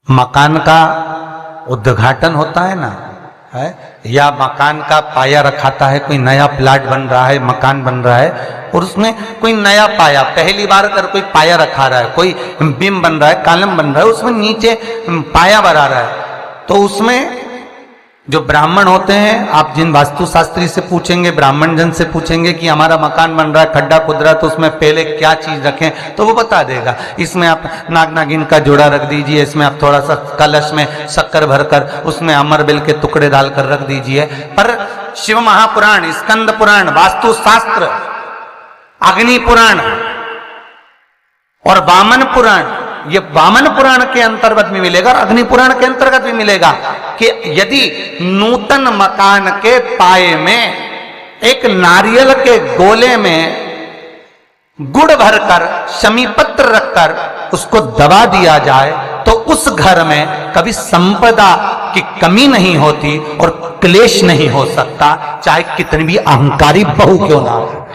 मकान का उद्घाटन होता है ना, है, या मकान का पाया रखाता है, कोई नया प्लाट बन रहा है, मकान बन रहा है और उसमें कोई नया पाया, पहली बार अगर कोई पाया रखा रहा है, कोई बीम बन रहा है, कॉलम बन रहा है, उसमें नीचे पाया बना रहा है, तो उसमें जो ब्राह्मण होते हैं, आप जिन वास्तुशास्त्री से पूछेंगे, ब्राह्मण जन से पूछेंगे कि हमारा मकान बन रहा है, खड्डा खुद रहा है, तो उसमें पहले क्या चीज रखें, तो वो बता देगा। इसमें आप नाग नागिन का जोड़ा रख दीजिए, इसमें आप थोड़ा सा कलश में शक्कर भरकर उसमें अमरबेल के टुकड़े डालकर रख दीजिए। पर शिव महापुराण, स्कंद पुराण, वास्तुशास्त्र, अग्नि पुराण और वामन पुराण, ये वामन पुराण के अंतर्गत भी मिलेगा और अग्नि पुराण के अंतर्गत भी मिलेगा कि यदि नूतन मकान के पाए में एक नारियल के गोले में गुड़ भरकर, शमी पत्र रखकर उसको दबा दिया जाए तो उस घर में कभी संपदा की कमी नहीं होती और क्लेश नहीं हो सकता, चाहे कितनी भी अहंकारी बहू क्यों ना हो,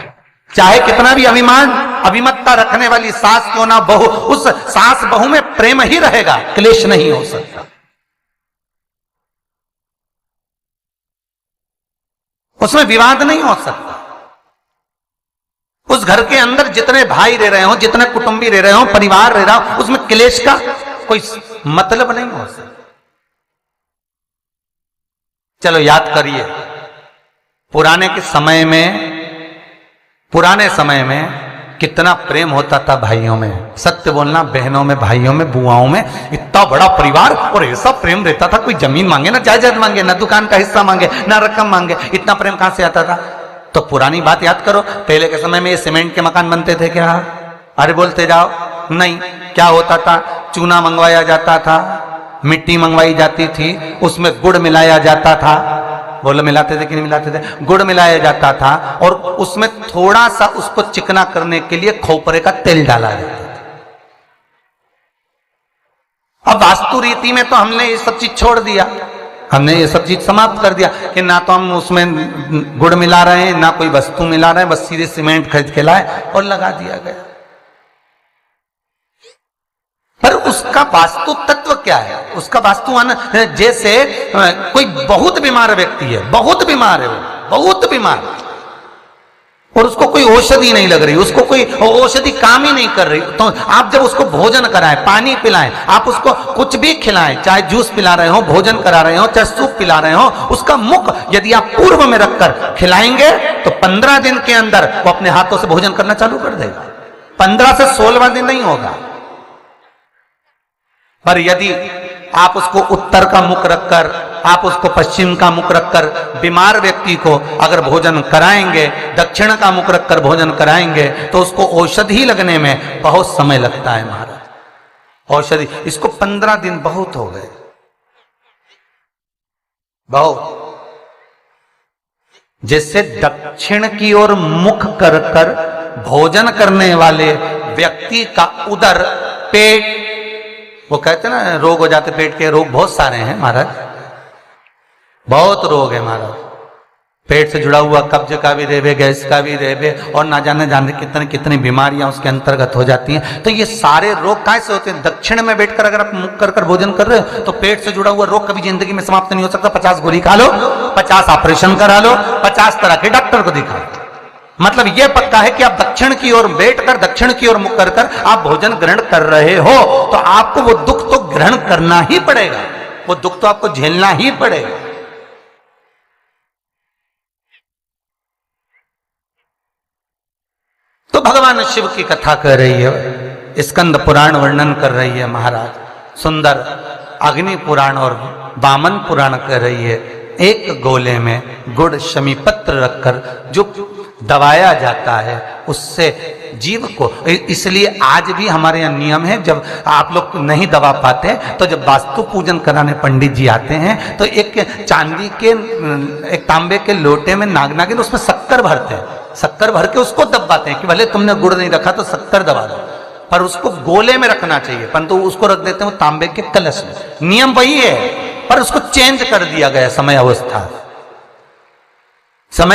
चाहे कितना भी अभिमान अभिमत्ता रखने वाली सास क्यों ना बहू, उस सास बहू में प्रेम ही रहेगा, क्लेश नहीं हो सकता, उसमें विवाद नहीं हो सकता। उस घर के अंदर जितने भाई रह रहे हो, जितने कुटुंबी रह रहे हो, परिवार रह रहा हो, उसमें क्लेश का कोई मतलब नहीं हो सकता। चलो याद करिए, पुराने समय में कितना प्रेम होता था भाइयों में, सत्य बोलना, बहनों में, भाइयों में, बुआओं में, इतना बड़ा परिवार और ऐसा प्रेम रहता था, कोई जमीन मांगे ना जायदाद मांगे, ना दुकान का हिस्सा मांगे, ना रकम मांगे, इतना प्रेम कहां से आता था। तो पुरानी बात याद करो, पहले के समय में ये सीमेंट के मकान बनते थे क्या? अरे बोलते जाओ, नहीं। क्या होता था? चूना मंगवाया जाता था, मिट्टी मंगवाई जाती थी, उसमें गुड़ मिलाया जाता था, बोलो मिलाते थे कि नहीं मिलाते थे? गुड़ मिलाया जाता था और उसमें थोड़ा सा उसको चिकना करने के लिए खोपरे का तेल डाला जाता था। अब वास्तु रीति में तो हमने ये सब चीज छोड़ दिया, हमने ये सब चीज समाप्त कर दिया कि ना तो हम उसमें गुड़ मिला रहे हैं, ना कोई वस्तु मिला रहे हैं, बस सीधे सीमेंट खरीद के लाए और लगा दिया गया। पर उसका वास्तु तत्व क्या है? उसका वास्तु जैसे कोई बहुत बीमार व्यक्ति है, बहुत बीमार है, वो बहुत बीमार, और उसको कोई औषधि नहीं लग रही, उसको कोई औषधि काम ही नहीं कर रही, तो आप जब उसको भोजन कराएं, पानी पिलाएं, आप उसको कुछ भी खिलाएं, चाहे जूस पिला रहे हो, भोजन करा रहे हो, चाहे सूप पिला रहे हो, उसका मुख यदि आप पूर्व में रखकर खिलाएंगे तो 15 दिन के अंदर वो अपने हाथों से भोजन करना चालू कर देगा। 15 से 16वां दिन नहीं होगा। पर यदि आप उसको उत्तर का मुख रखकर, आप उसको पश्चिम का मुख रखकर बीमार व्यक्ति को अगर भोजन कराएंगे, दक्षिण का मुख रखकर भोजन कराएंगे, तो उसको औषधि लगने में बहुत समय लगता है महाराज। औषधि इसको 15 दिन बहुत हो गए, बहुत। जिससे दक्षिण की ओर मुख कर कर भोजन करने वाले व्यक्ति का उदर, पेट, वो कहते हैं ना रोग हो जाते पेट के, रोग बहुत सारे हैं महाराज, बहुत रोग है महाराज। पेट से जुड़ा हुआ कब्ज का भी रेबे, गैस का भी रेबे, और ना जाने कितनी कितनी बीमारियां उसके अंतर्गत हो जाती हैं। तो ये सारे रोग कैसे होते हैं? दक्षिण में बैठकर अगर आप मुख कर कर भोजन कर रहे हो तो पेट से जुड़ा हुआ रोग कभी जिंदगी में समाप्त नहीं हो सकता। 50 गोली खा लो, 50 ऑपरेशन करा लो, 50 तरह के डॉक्टर को दिखा लो, मतलब यह पक्का है कि आप दक्षिण की ओर बैठकर, दक्षिण की ओर मुख कर कर आप भोजन ग्रहण कर रहे हो, तो आपको वो दुख तो ग्रहण करना ही पड़ेगा, वो दुख तो आपको झेलना ही पड़ेगा। तो भगवान शिव की कथा कर रही है, स्कंद पुराण वर्णन कर रही है महाराज, सुंदर अग्नि पुराण और वामन पुराण कर रही है। एक गोले में गुड़ शमी पत्र रखकर जो दबाया जाता है उससे जीव को, इसलिए आज भी हमारे यहाँ नियम है, जब आप लोग नहीं दबा पाते तो जब वास्तु पूजन कराने पंडित जी आते हैं तो एक चांदी के, एक तांबे के लोटे में नाग नागिन, उसमें शक्कर भरते हैं, शक्कर भर के उसको दबाते हैं कि भले तुमने गुड़ नहीं रखा तो शक्कर दबा दो, पर उसको गोले में रखना चाहिए, परंतु उसको रख देते हैं तांबे के कलश में। नियम वही है पर उसको चेंज कर दिया गया समय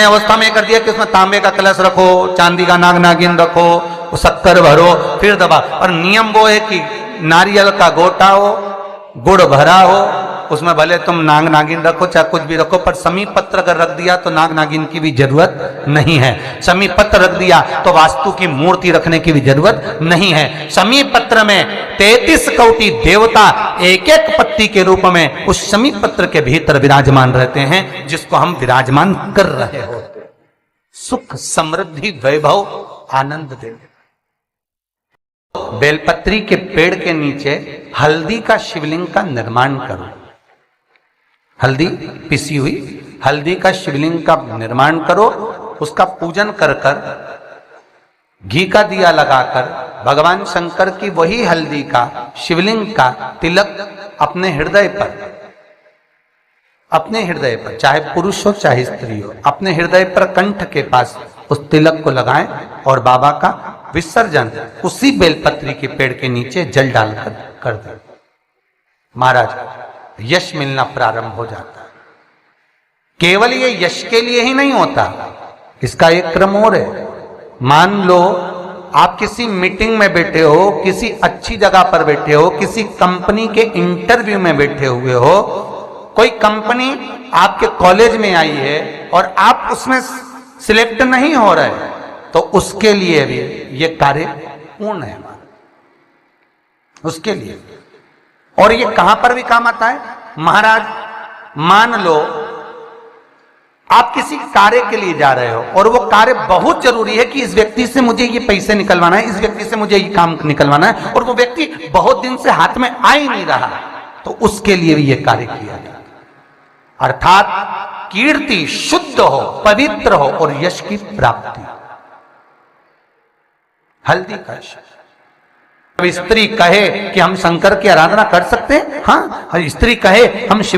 अवस्था में कर दिया कि उसमें तांबे का कलश रखो, चांदी का नाग नागिन रखो, शक्कर भरो, फिर दबा। और नियम वो है कि नारियल का गोटा हो गुड़ भरा हो, उसमें भले तुम नाग नागिन रखो चाहे कुछ भी रखो, पर समीप पत्र अगर रख दिया तो नाग नागिन की भी जरूरत नहीं है। समीप पत्र रख दिया तो वास्तु की मूर्ति रखने की भी जरूरत नहीं है। समीप पत्र में 33 कोटि देवता एक एक पत्ती के रूप में उस समीप पत्र के भीतर विराजमान रहते हैं, जिसको हम विराजमान कर रहे होते। सुख समृद्धि वैभव आनंद दे। बेलपत्री के पेड़ के नीचे हल्दी का शिवलिंग का निर्माण करो। हल्दी पिसी हुई हल्दी का शिवलिंग का निर्माण करो, उसका पूजन कर कर घी का दिया लगाकर भगवान शंकर की वही हल्दी का शिवलिंग का तिलक अपने हृदय पर चाहे पुरुष हो चाहे स्त्री हो, अपने हृदय पर कंठ के पास उस तिलक को लगाएं और बाबा का विसर्जन उसी बेलपत्री के पेड़ के नीचे जल डालकर कर दें। महाराज यश मिलना प्रारंभ हो जाता है। केवल ये यश के लिए ही नहीं होता, इसका एक क्रम और है। मान लो आप किसी मीटिंग में बैठे हो, किसी अच्छी जगह पर बैठे हो, किसी कंपनी के इंटरव्यू में बैठे हुए हो, कोई कंपनी आपके कॉलेज में आई है और आप उसमें सिलेक्ट नहीं हो रहे, तो उसके लिए भी ये कार्य पूर्ण है हमारा, उसके लिए। और ये कहां पर भी काम आता है महाराज। मान लो आप किसी कार्य के लिए जा रहे हो और वो कार्य बहुत जरूरी है कि इस व्यक्ति से मुझे ये पैसे निकलवाना है, इस व्यक्ति से मुझे ये काम निकलवाना है, और वो व्यक्ति बहुत दिन से हाथ में आ ही नहीं रहा, तो उसके लिए भी ये कार्य किया जाए। अर्थात कीर्ति शुद्ध हो, पवित्र हो और यश की प्राप्ति। हल्दी का यश। स्त्री कहे कि हम शंकर की आराधना कर सकते हैं, हाँ, स्त्री कहे हम शिव